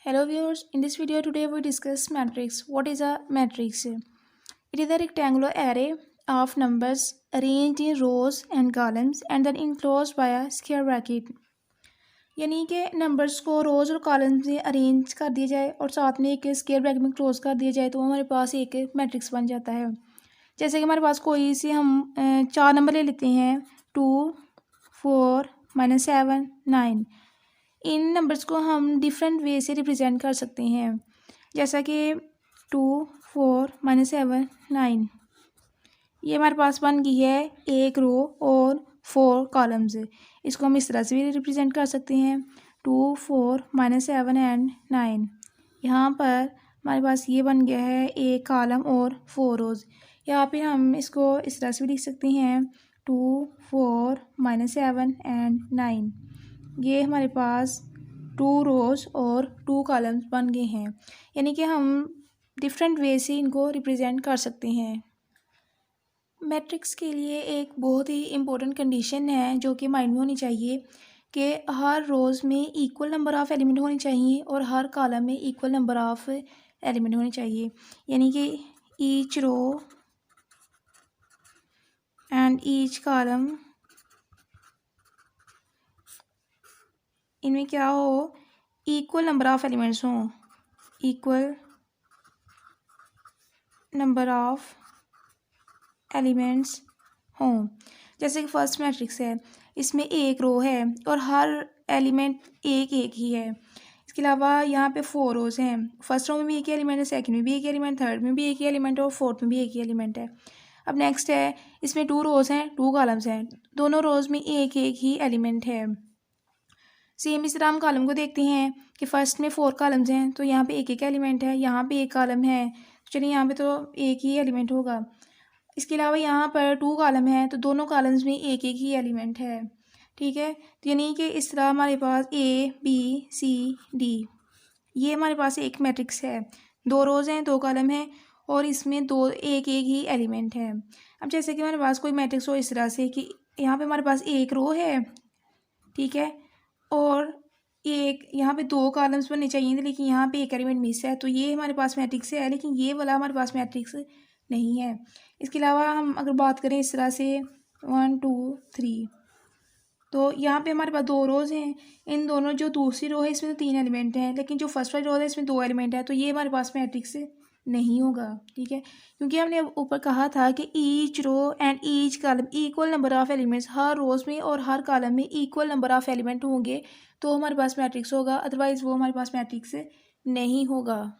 Hello viewers, in this video today we discuss matrix. What is a matrix? It is a rectangular array of numbers arranged in rows and columns and then enclosed by a square bracket. यानी कि numbers को रोज़ और columns में arrange कर दिया जाए और साथ में एक स्क्वायर ब्रैकेट में क्लोज कर दिया जाए तो हमारे पास एक मैट्रिक्स बन जाता है। जैसे कि हमारे पास कोई से हम चार नंबर ले लेते हैं 2, 4, -7, 9। इन नंबर्स को हम डिफरेंट वे से रिप्रेजेंट कर सकते हैं, जैसा कि 2, 4, -7, 9। ये हमारे पास बन गई है एक रो और 4 कॉलम्स। इसको हम इस तरह से भी रिप्रेजेंट कर सकते हैं 2, 4, -7 एंड 9। यहाँ पर हमारे पास ये बन गया है एक कॉलम और 4 रोज़। यहाँ पे हम इसको इस तरह से भी लिख सकते हैं 2, 4, -7 एंड 9। ये हमारे पास 2 रोज़ और 2 कॉलम्स बन गए हैं, यानी कि हम डिफरेंट वे से इनको रिप्रेजेंट कर सकते हैं। मैट्रिक्स के लिए एक बहुत ही इम्पोर्टेंट कंडीशन है जो कि माइंड में होनी चाहिए कि हर रोज़ में इक्वल नंबर ऑफ़ एलिमेंट होने चाहिए और हर कॉलम में इक्वल नंबर ऑफ़ एलिमेंट होने चाहिए, यानी कि each row and each column इनमें क्या हो, इक्वल नंबर ऑफ़ एलिमेंट्स हों, इक्वल नंबर ऑफ़ एलिमेंट्स हों। जैसे कि फर्स्ट मैट्रिक्स है, इसमें एक रो है और हर एलिमेंट एक एक ही है। इसके अलावा यहाँ पे 4 रोज़ हैं, फर्स्ट रो में भी एक ही एलिमेंट है, सेकंड में भी एक ही एलिमेंट, थर्ड में भी एक ही एलिमेंट है और फोर्थ में भी एक ही एलिमेंट है। अब नेक्स्ट है, इसमें 2 रोज़ हैं, 2 कॉलम्स हैं, दोनों रोज़ में एक एक ही एलिमेंट है। सेम इस तरह हम कॉलम को देखते हैं कि फर्स्ट में 4 कॉलम्स हैं तो यहाँ पे एक एक एलिमेंट है, यहाँ पे एक कॉलम है, चलिए यहाँ पे तो एक ही एलिमेंट होगा। इसके अलावा यहाँ पर 2 कॉलम है तो दोनों कॉलम्स में एक एक ही एलिमेंट है, ठीक है। तो यानी कि इस तरह हमारे पास A, B, C, D ये हमारे पास एक मैट्रिक्स है। 2 रोज़ हैं, 2 कॉलम हैं और इसमें एक एक ही एलिमेंट है। अब जैसे कि हमारे पास कोई मैट्रिक्स हो इस तरह से कि यहाँ पे हमारे पास एक रो है, ठीक है, और एक यहाँ पे 2 कॉलम्स बनने चाहिए थे लेकिन यहाँ पे एक एलिमेंट मिस है, तो ये हमारे पास मैट्रिक्स है, लेकिन ये वाला हमारे पास मैट्रिक्स नहीं है। इसके अलावा हम अगर बात करें इस तरह से 1, 2, 3, तो यहाँ पे हमारे पास 2 रोज़ हैं, इन दोनों जो दूसरी रो है इसमें तो 3 एलिमेंट हैं, लेकिन जो फर्स्ट वाली रो है इसमें 2 एलिमेंट है, तो ये हमारे पास मैट्रिक्स नहीं होगा, ठीक है। क्योंकि हमने ऊपर कहा था कि each row and each column equal number of elements, हर रोज़ में और हर कॉलम में इक्वल नंबर ऑफ़ एलिमेंट होंगे तो हमारे पास मैट्रिक्स होगा, अदरवाइज़ वो हमारे पास मैट्रिक्स नहीं होगा।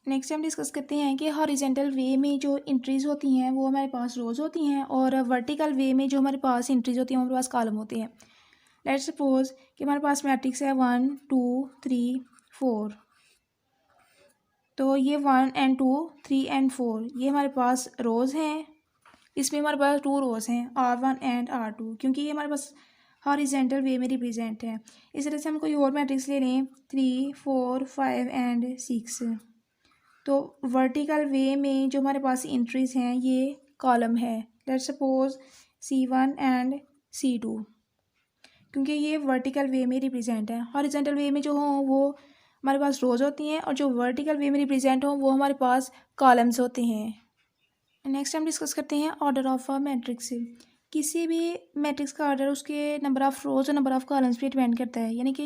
नेक्स्ट हम डिस्कस करते हैं कि हॉरिजेंटल वे में जो एंट्रीज़ होती हैं वो हमारे पास रोज़ होती हैं और वर्टिकल वे में जो हमारे पास एंट्रीज़ होती हैं हमारे पास कॉलम होते हैं। लेट्स सपोज कि हमारे पास मैट्रिक्स है 1, 2, 3, 4, तो ये 1 एंड 2, 3 एंड 4 ये हमारे पास रोज़ हैं। इसमें हमारे पास 2 रोज़ हैं R1 एंड R2, क्योंकि ये हमारे पास हॉरिजेंटल वे में रिप्रेजेंट है। इस तरह से हम कोई और मैट्रिक्स ले लें 3, 4, 5 एंड 6, तो वर्टिकल वे में जो हमारे पास एंट्रीज़ हैं ये कॉलम है। Let's suppose C1 and C2, क्योंकि ये वर्टिकल वे में रिप्रेजेंट है। हॉरिजॉन्टल वे में जो हों वो हमारे पास रोज़ होती हैं और जो वर्टिकल वे में रिप्रेजेंट हों वो हमारे पास कॉलम्स होते हैं। नेक्स्ट हम डिस्कस करते हैं ऑर्डर ऑफ अ मैट्रिक्स। किसी भी मैट्रिक्स का ऑर्डर उसके नंबर ऑफ़ रोज़ और नंबर ऑफ़ कॉलम्स पे डिपेंड करता है, यानी कि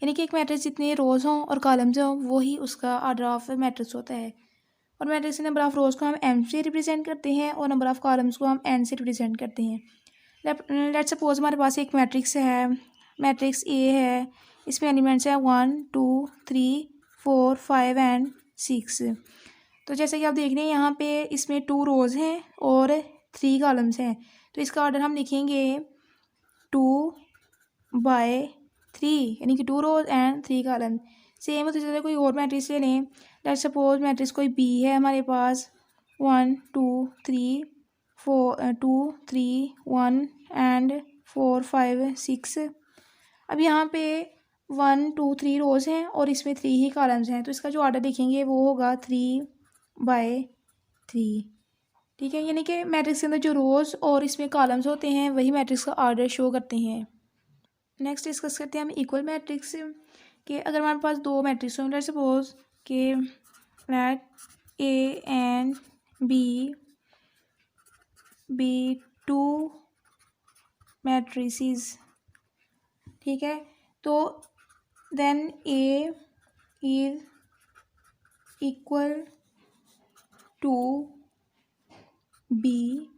यानी कि एक मैट्रिक्स जितने रोज़ हों और कॉलम्स हों वही उसका ऑर्डर ऑफ मैट्रिक्स होता है। और मैट्रिक्स के नंबर ऑफ़ रोज़ को हम m से रिप्रेजेंट करते हैं और नंबर ऑफ़ कॉलम्स को हम n से रिप्रेजेंट करते हैं। लेट्स सपोज हमारे पास एक मैट्रिक्स है, मैट्रिक्स A है, इसमें एलिमेंट्स है 1, 2, 3, 4, 5 एंड 6। तो जैसे कि आप देख रहे हैं यहाँ पे इसमें 2 रोज़ हैं और 3 कॉलम्स हैं, तो इसका ऑर्डर हम लिखेंगे 2/3, यानी कि 2 रोज़ एंड 3 कॉलम। सेम उसी तरह कोई और मैट्रिक्स ले लें, लेट्स सपोज मैट्रिक्स कोई B है हमारे पास 1, 2, 3, 4, 2, 3, 1 एंड 4, 5, 6। अब यहाँ पे 1, 2, 3 रोज़ हैं और इसमें 3 ही कॉलम्स हैं, तो इसका जो ऑर्डर लिखेंगे वो होगा 3/3, ठीक है। यानी कि मैट्रिक्स के अंदर जो रोज़ और इसमें कॉलम्स होते हैं वही मैट्रिक्स का ऑर्डर शो करते हैं। नेक्स्ट डिस्कस करते हैं हम इक्वल मैट्रिक्स। कि अगर हमारे पास दो मैट्रिक्स हों, लेट्स सपोज कि let A and B two matrices, ठीक है, तो then A is equal to B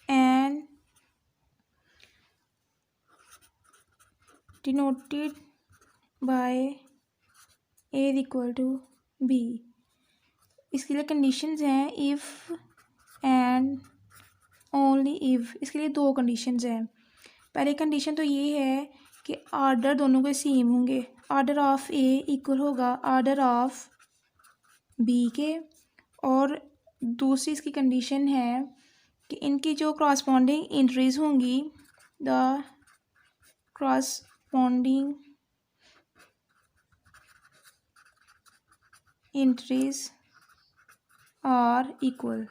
and denoted by a is equal to b। इसके लिए कंडीशंस हैं इफ़ एंड ओनली इफ़। इसके लिए दो कंडीशंस हैं। पहली कंडीशन तो ये है कि आर्डर दोनों के सेम होंगे, आर्डर ऑफ ए इक्वल होगा आर्डर ऑफ बी के, और दूसरी इसकी कंडीशन है कि इनकी जो क्रॉसपॉन्डिंग एंट्रीज होंगी, the corresponding entries are equal.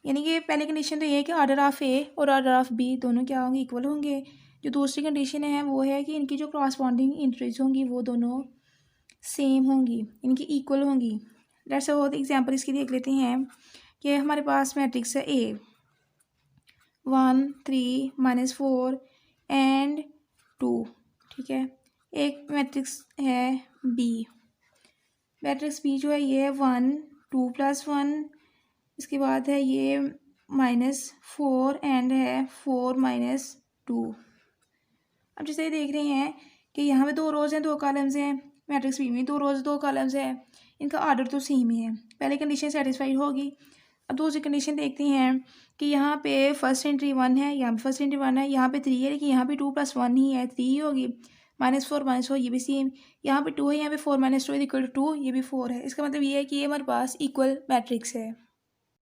यानी कि पहली कंडीशन तो ये है कि आर्डर ऑफ ए और आर्डर ऑफ बी दोनों क्या होंगे, इक्वल होंगे। जो दूसरी कंडीशन है वो है कि इनकी जो क्रॉसपॉन्डिंग एंट्रीज होंगी वो दोनों सेम होंगी, इनकी इक्वल होंगी। लेट्स सपोज एग्जांपल इसकी देख लेते हैं कि हमारे पास मैट्रिक्स है ए 1 3 -4 एंड 2, ठीक है। एक मैट्रिक्स है बी, मैट्रिक्स बी जो है ये है 1 2 + 1, इसके बाद है ये -4 एंड है 4 - 2। अब जैसे ये देख रहे हैं कि यहाँ पे दो रोज़ हैं, दो कॉलम्स हैं, मैट्रिक्स बी में दो रोज़ दो कॉलम्स हैं, इनका ऑर्डर तो सेम ही है। पहले कंडीशन सेटिस्फाइड होगी। अब दूसरी कंडीशन देखते हैं कि यहाँ पे फर्स्ट एंट्री 1 है, यहाँ पे फर्स्ट एंट्री 1 है, यहाँ पे 3 है, लेकिन यहाँ पे 2 + 1 ही है, 3 ही होगी। -4 -4 ये भी सेम, यहाँ पे 2 है, यहाँ पे 4 - 2 = 2, ये भी 4 है। इसका मतलब ये है कि ये हमारे पास इक्वल मैट्रिक्स है।